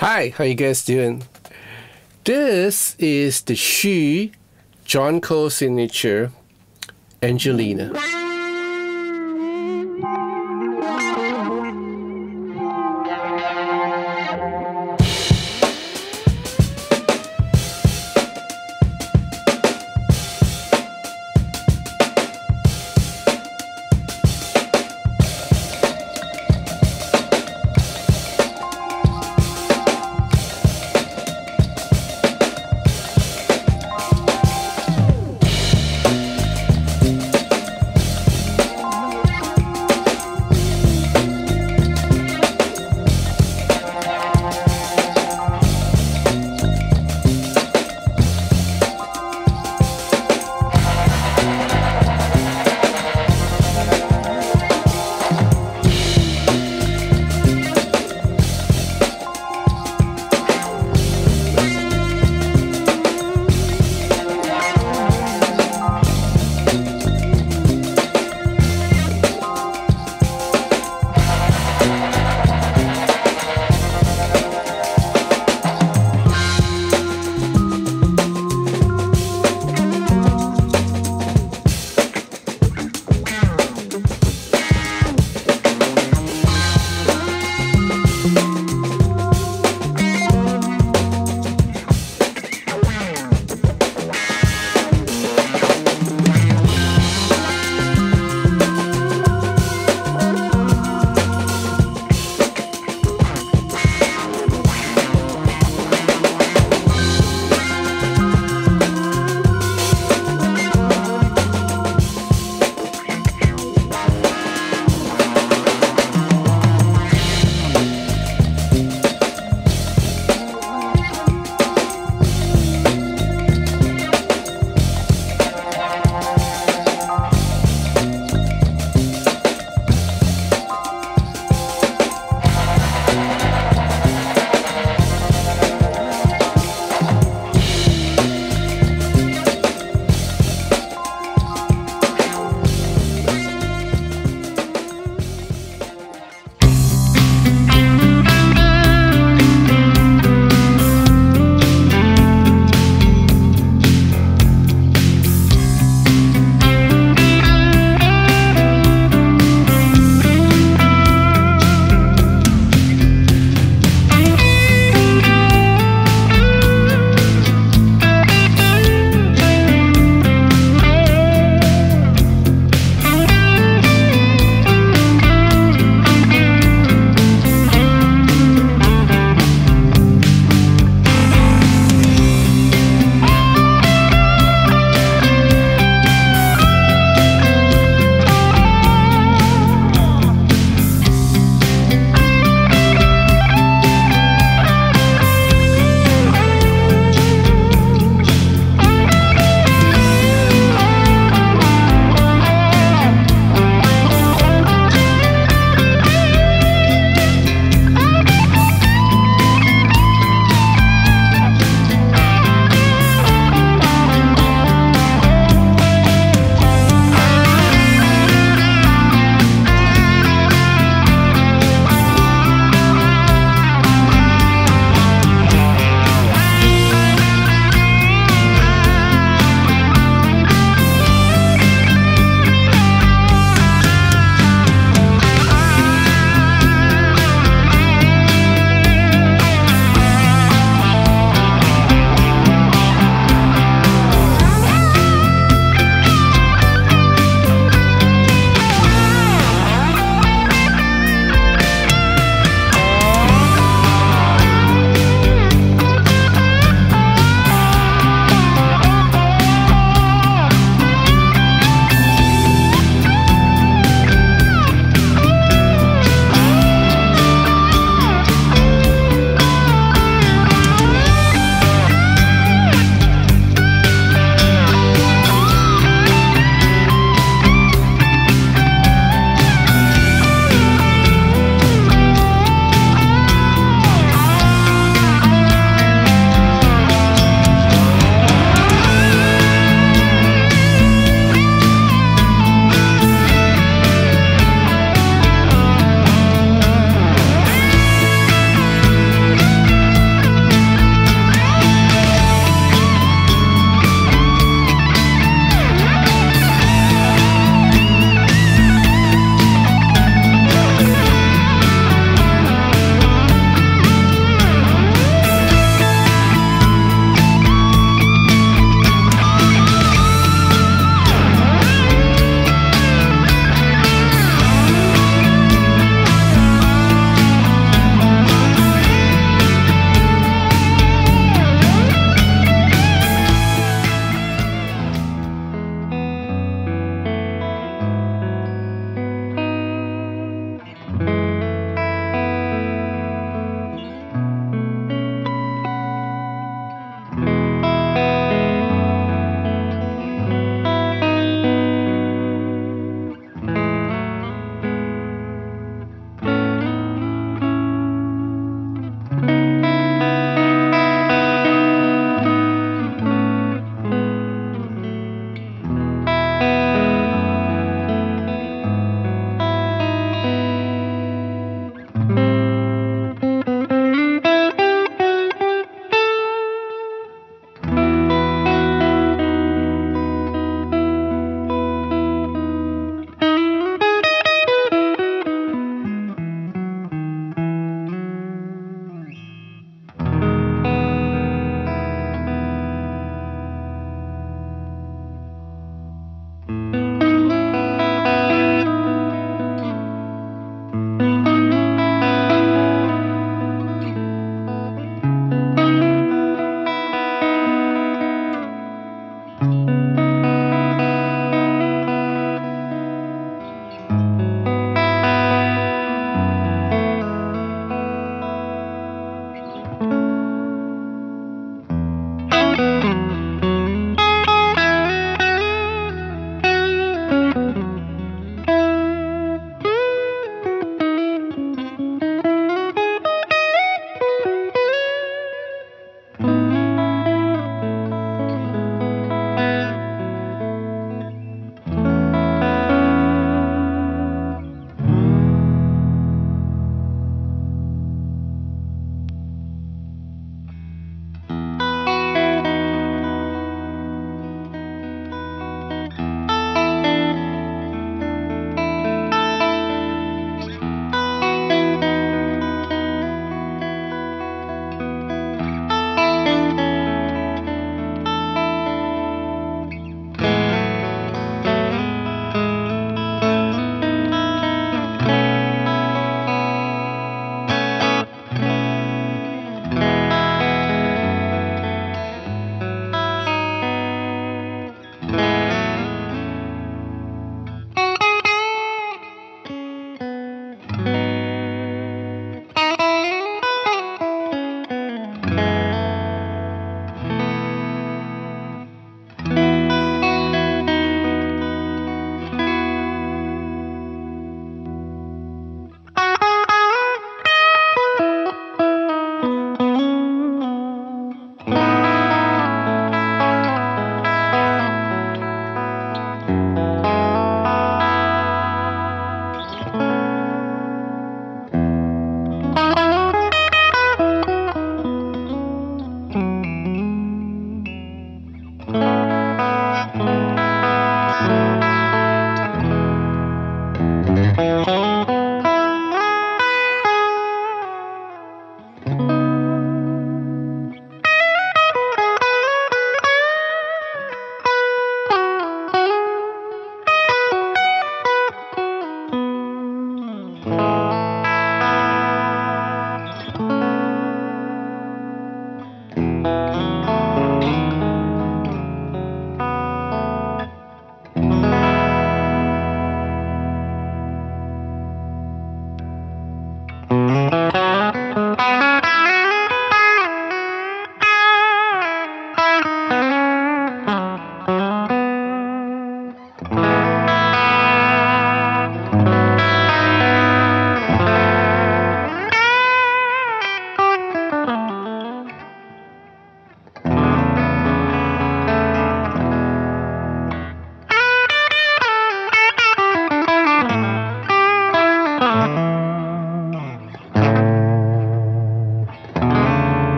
Hi, how you guys doing? This is the Shüe JonKoh Signature Angelina.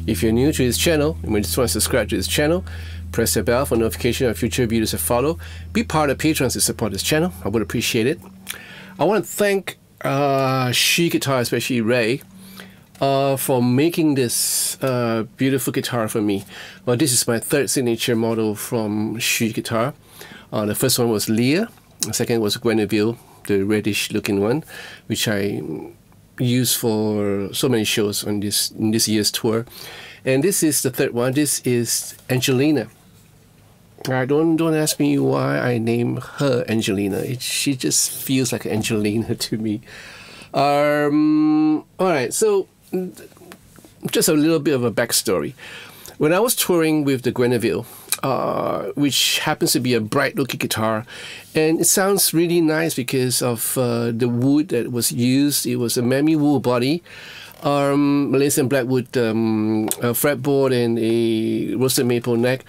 If you're new to this channel, you may just want to subscribe to this channel, press the bell for notification of future videos to follow. Be part of Patrons to support this channel. I would appreciate it. I want to thank Shüe Guitars, especially Ray, for making this beautiful guitar for me. Well, this is my third signature model from Shüe Guitar. The first one was Leah. The second was Guinevere, the reddish looking one, which I used for so many shows on this year's tour. And this is the third one. This is Angelina. Don't ask me why I named her Angelina. She just feels like Angelina to me. Alright, so just a little bit of a backstory. When I was touring with the Guinevere, which happens to be a bright looking guitar, and it sounds really nice because of the wood that was used. It was a mammy wool body, Malaysian blackwood fretboard, and a roasted maple neck.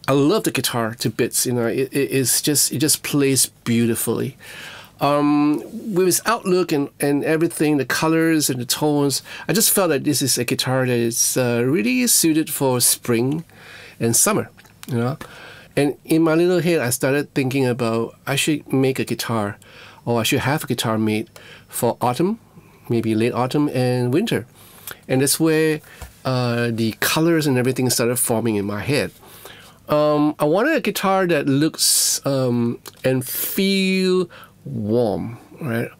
I love the guitar to bits. You know, it just plays beautifully. With its outlook and everything, the colors and the tones, I just felt that this is a guitar that is really suited for spring and summer, you know. And in my little head, I started thinking about I should make a guitar, or I should have a guitar made for autumn, maybe late autumn and winter. And that's where the colors and everything started forming in my head. I wanted a guitar that looks and feel warm, right?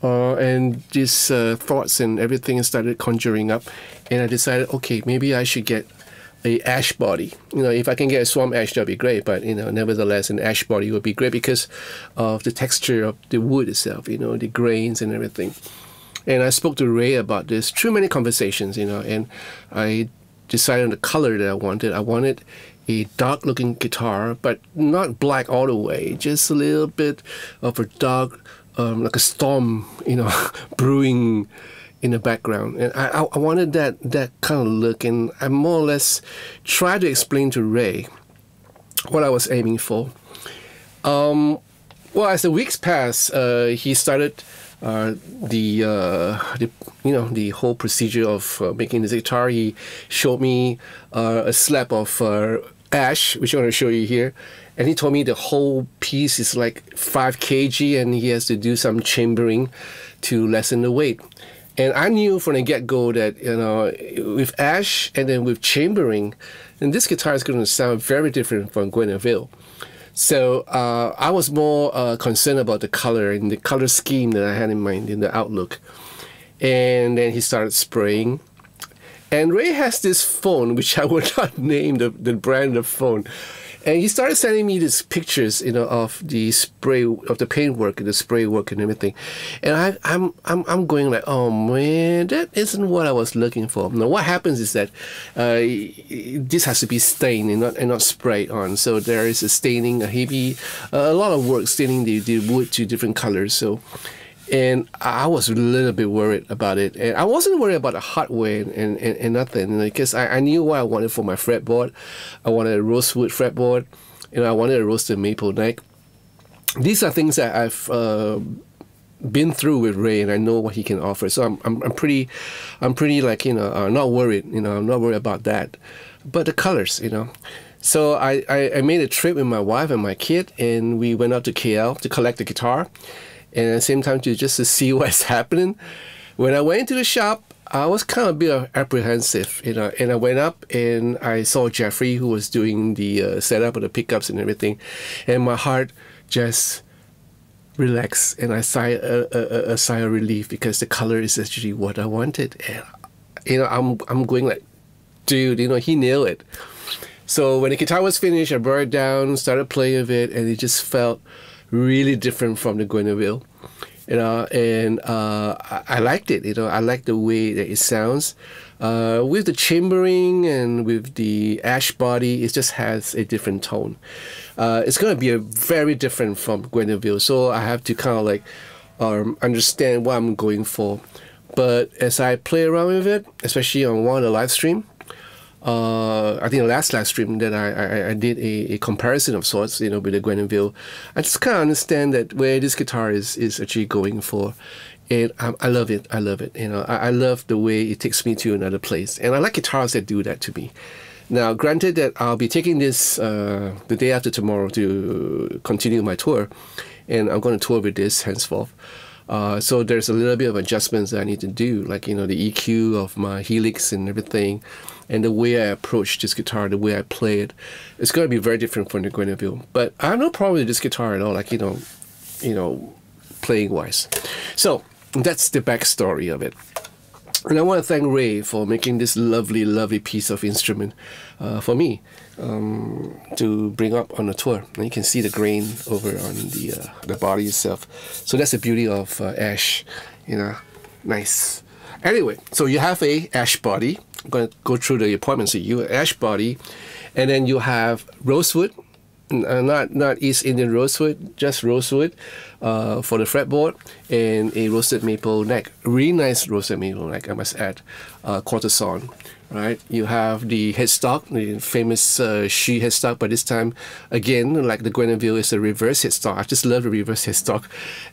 And these thoughts and everything started conjuring up, and I decided, okay, maybe I should get a ash body. You know, if I can get a swamp ash, that'd be great. But you know, nevertheless, an ash body would be great because of the texture of the wood itself. You know, the grains and everything. And I spoke to Ray about this through many conversations. You know, and I decided on the color that I wanted. I wanted a dark-looking guitar, but not black all the way. Just a little bit of a dark, like a storm, you know, brewing in the background. And I wanted that kind of look, and I more or less tried to explain to Ray what I was aiming for. Well, as the weeks passed, he started the whole procedure of making this guitar. He showed me a slab of ash, which I'm going to show you here, and he told me the whole piece is like 5 kg, and he has to do some chambering to lessen the weight. And I knew from the get-go that, you know, with ash and then with chambering, then this guitar is going to sound very different from Guinevere. So I was more concerned about the color and the color scheme that I had in mind in the outlook. And then he started spraying. And Ray has this phone, which I would not name the brand of phone. And he started sending me these pictures, you know, of the spray, of the paintwork and the spray work and everything. And I'm going like, oh man, that isn't what I was looking for. Now what happens is that this has to be stained and not sprayed on. So there is a staining, a lot of work staining the wood to different colors. So. And I was a little bit worried about it. And I wasn't worried about the hardware and nothing, because I knew what I wanted for my fretboard. I wanted a rosewood fretboard, and I wanted a roasted maple neck. These are things that I've been through with Ray, and I know what he can offer. So I'm pretty like, you know, not worried. You know, I'm not worried about that. But the colors, you know. So I made a trip with my wife and my kid, and we went out to KL to collect the guitar. And at the same time, just to see what's happening. When I went into the shop, I was kind of a bit apprehensive, you know. And I went up and I saw Jeffrey, who was doing the setup of the pickups and everything, and my heart just relaxed, and I sighed a sigh of relief because the color is actually what I wanted. And you know, I'm going like, dude, you know, he nailed it. So when the guitar was finished, I brought it down, started playing with it, and it just felt really different from the Guinevere, you know, and I liked it, you know. I liked the way that it sounds. With the chambering and with the ash body, it just has a different tone. It's going to be very different from Guinevere, so I have to kind of like understand what I'm going for. But as I play around with it, especially on one of the live stream, I think the last live stream that I did a comparison of sorts, with the Guinevere. I just kind of understand that where this guitar is actually going for. And I love it. I love it. I love the way it takes me to another place. And I like guitars that do that to me. Now, granted that I'll be taking this the day after tomorrow to continue my tour. And I'm going to tour with this henceforth. So there's a little bit of adjustments that I need to do, like, the EQ of my helix and everything. And the way I approach this guitar, the way I play it, it's going to be very different from the Guinevere. But I have no problem with this guitar at all, like, playing wise. So that's the backstory of it. And I want to thank Ray for making this lovely, lovely piece of instrument for me to bring up on the tour. And you can see the grain over on the body itself. So that's the beauty of ash, nice. Anyway, so you have a ash body. I'm going to go through the appointments with you. Ash body, and then you have rosewood, not East Indian rosewood, just rosewood for the fretboard, and a roasted maple neck. Really nice roasted maple neck, I must add. Quarter sawn, right? You have the headstock, the famous Shüe headstock, but this time, again, like the Guinevere, is a reverse headstock. I just love the reverse headstock.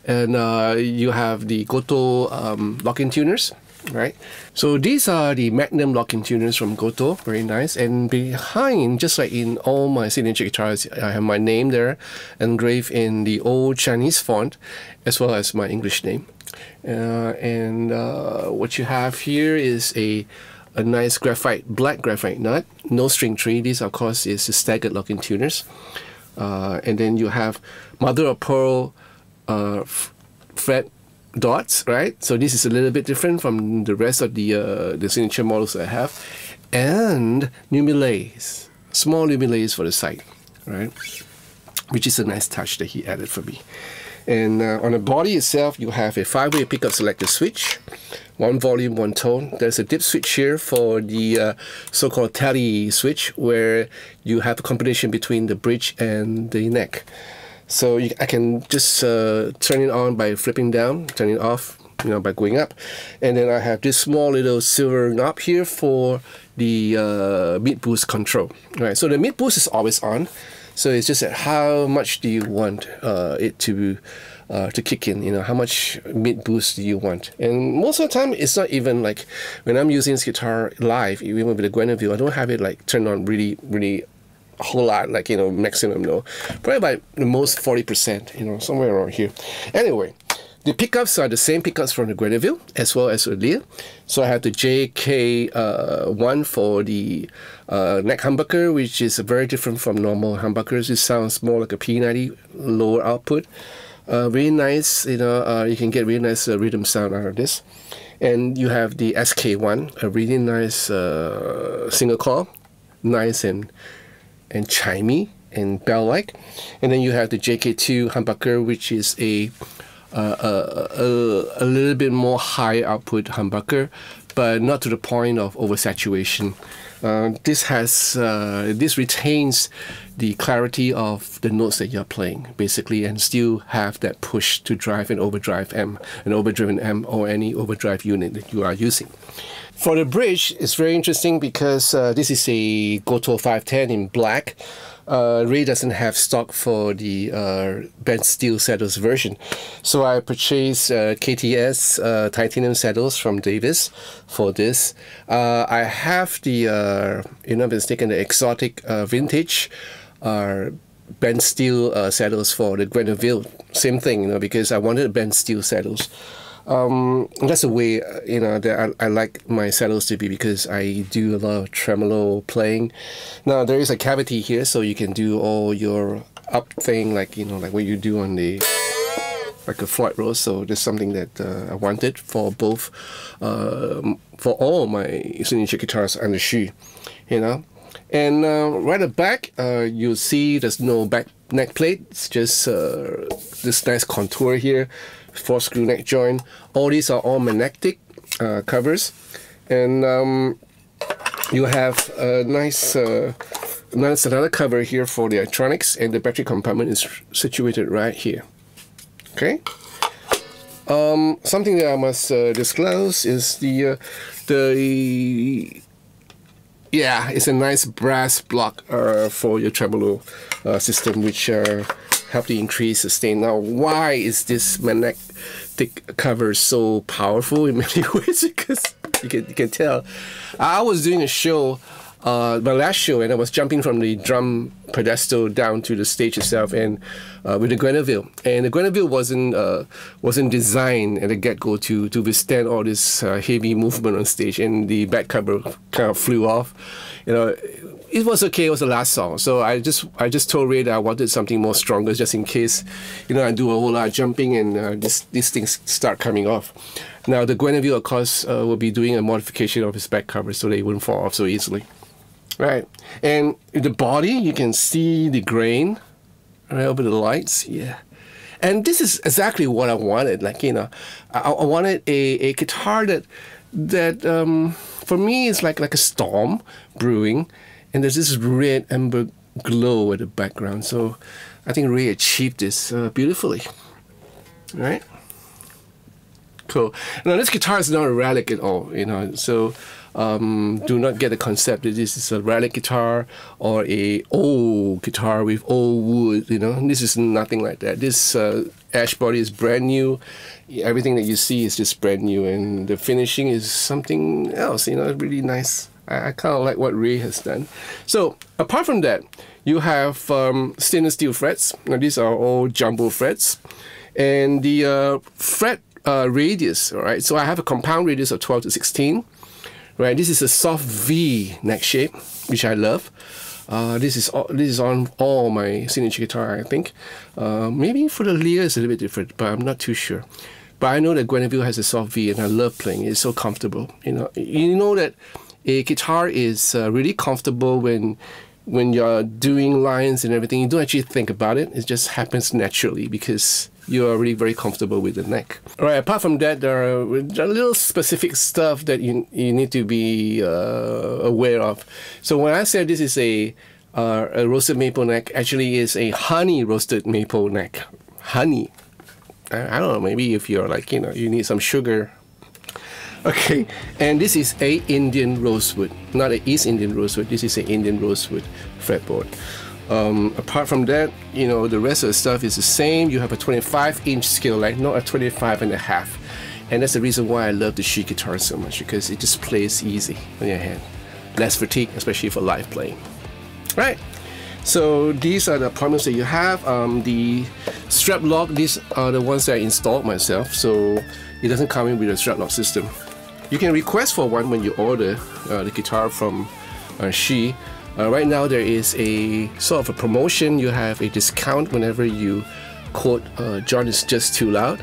And you have the Gotoh lock-in tuners. Right, so these are the Magnum lock-in tuners from Gotoh, very nice. And behind, just like in all my signature guitars, I have my name there engraved in the old Chinese font, as well as my English name. And what you have here is a nice black graphite nut, no string tree. These, of course, is the staggered lock-in tuners. And then you have mother of pearl fret dots, right? So this is a little bit different from the rest of the signature models I have. And numulays, small numulays for the side, right? Which is a nice touch that he added for me. And on the body itself, you have a 5-way pickup selector switch, 1 volume, 1 tone. There's a dip switch here for the so-called tally switch, where you have a combination between the bridge and the neck. So I can just turn it on by flipping down, turn it off, by going up. And then I have this small little silver knob here for the mid boost control. Right. So the mid boost is always on. So it's just how much do you want it to kick in? How much mid boost do you want? And most of the time, it's not even like when I'm using this guitar live, even with the Guinevere, I don't have it like turned on really, really a whole lot, like, maximum, no. Probably by the most 40%, somewhere around here. Anyway, the pickups are the same pickups from the Guinevere as well as earlier. So I have the JK1 for the neck humbucker, which is very different from normal humbuckers. It sounds more like a P90, lower output. Really nice, you can get really nice rhythm sound out of this. And you have the SK1, a really nice single coil, nice and chimey and bell-like. And then you have the JK2 humbucker, which is a little bit more high output humbucker, but not to the point of oversaturation. This retains the clarity of the notes that you're playing, basically, and still have that push to drive an overdrive amp, an overdriven amp, or any overdrive unit that you are using. For the bridge, it's very interesting because this is a Gotoh 510 in black. Ray doesn't have stock for the bent steel saddles version. So I purchased KTS titanium saddles from Davis for this. I have the, if not mistaken, the exotic vintage bent steel saddles for the Guinevere. Same thing, because I wanted bent steel saddles. That's the way that I like my saddles to be, because I do a lot of tremolo playing. Now there is a cavity here, so you can do all your up thing, like like what you do on the like a Floyd Rose. So there's something that I wanted for both, for all my signature guitars and the Shüe, And right at the back, you'll see there's no back neck plate. It's just this nice contour here. 4-screw neck joint. All these are all magnetic covers, and you have a nice another cover here for the electronics, and the battery compartment is situated right here. Okay. Something that I must disclose is the yeah, it's a nice brass block for your tremolo system, which help to increase sustain. Now, why is this magnetic cover so powerful in many ways? Because you can tell. I was doing a show, my last show, and I was jumping from the drum pedestal down to the stage itself, and with the Guinevere. And the Guinevere wasn't designed at the get-go to withstand all this heavy movement on stage, and the back cover kind of flew off. You know, it was okay. It was the last song, so I just told Ray that I wanted something more stronger, just in case, you know, I do a whole lot of jumping and these things start coming off. Now the Guinevere, of course, will be doing a modification of his back cover so they wouldn't fall off so easily. Right, and the body, you can see the grain right over the lights. Yeah, and this is exactly what I wanted. Like, you know, I wanted a guitar that for me is like a storm brewing, and there's this red amber glow at the background. So I think Ray achieved this beautifully. Right. Cool. Now this guitar is not a relic at all, you know, so do not get the concept that this is a relic guitar or a old guitar with old wood, you know. This is nothing like that. This ash body is brand new. Everything that you see is just brand new, and the finishing is something else, you know, really nice. I kind of like what Ray has done. So apart from that, you have stainless steel frets. Now these are all jumbo frets, and the fret radius, all right, so I have a compound radius of 12 to 16, right? This is a soft V neck shape, which I love. This is on all my signature guitar, I think. Maybe for the Lear it's a little bit different, but I'm not too sure. But I know that Guinevere has a soft V, and I love playing it. It's so comfortable. You know that a guitar is really comfortable when you're doing lines and everything. You don't actually think about it. It just happens naturally because you are really very comfortable with the neck. All right, apart from that, there are little specific stuff that you need to be aware of. So when I said this is a roasted maple neck, actually is a honey roasted maple neck. Honey. I don't know, maybe if you're like, you know, you need some sugar. Okay, and this is a Indian rosewood, not an East Indian rosewood. This is an Indian rosewood fretboard. Apart from that, you know, the rest of the stuff is the same. You have a 25-inch scale length, not a 25.5. And that's the reason why I love the Shüe guitar so much, because it just plays easy on your hand. Less fatigue, especially for live playing. Right, so these are the apartments that you have. The strap lock, these are the ones that I installed myself, so it doesn't come in with a strap lock system. You can request for one when you order the guitar from Shüe. Right now there is a sort of a promotion. You have a discount whenever you quote John is just too loud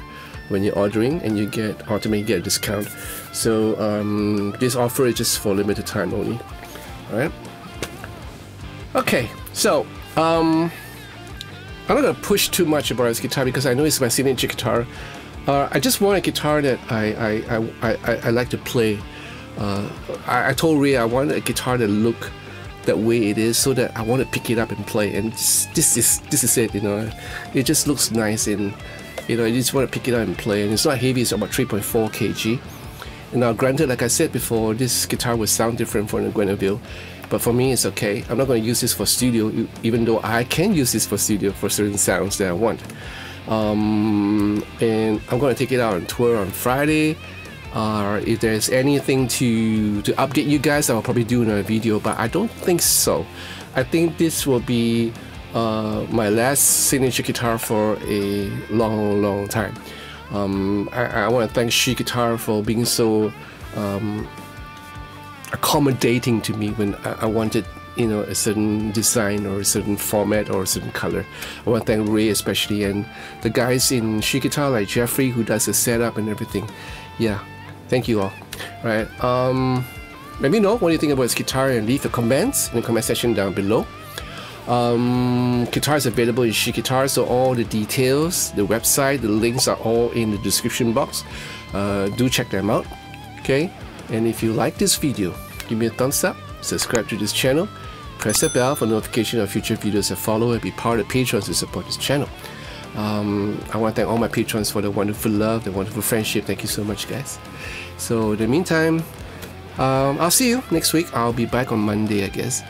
when you're ordering, and you automatically get a discount. So this offer is just for limited time only. Alright. Okay, so I'm not gonna push too much about this guitar because I know it's my signature guitar. I just want a guitar that I like to play. I told Ray I wanted a guitar that look that way it is, so that I want to pick it up and play. And this is it, you know. It just looks nice, and you know, you just want to pick it up and play. And it's not heavy; it's about 3.4 kg. Now, granted, like I said before, this guitar will sound different from the Guinevere, but for me, it's okay. I'm not going to use this for studio, even though I can use this for studio for certain sounds that I want. And I'm going to take it out on tour on Friday. If there's anything to update you guys, I'll probably do another video, but I don't think so. I think this will be my last signature guitar for a long time. I want to thank Shüe Guitar for being so accommodating to me when I wanted, you know, a certain design or a certain format or a certain color. I want to thank Ray especially, and the guys in Shüe Guitar like Jeffrey, who does the setup and everything. Yeah, thank you all. Right. Let me know what you think about this guitar and leave your comments in the comment section down below. Guitar is available in Shüe Guitar, so all the details, the website, the links are all in the description box. Do check them out. Okay, and if you like this video, give me a thumbs up, subscribe to this channel, press the bell for notification of future videos that follow, and be part of patrons to support this channel. I want to thank all my patrons for the wonderful love, the wonderful friendship. Thank you so much, guys. So in the meantime, I'll see you next week. I'll be back on Monday, I guess.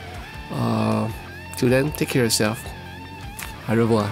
Till then, take care of yourself. Au revoir.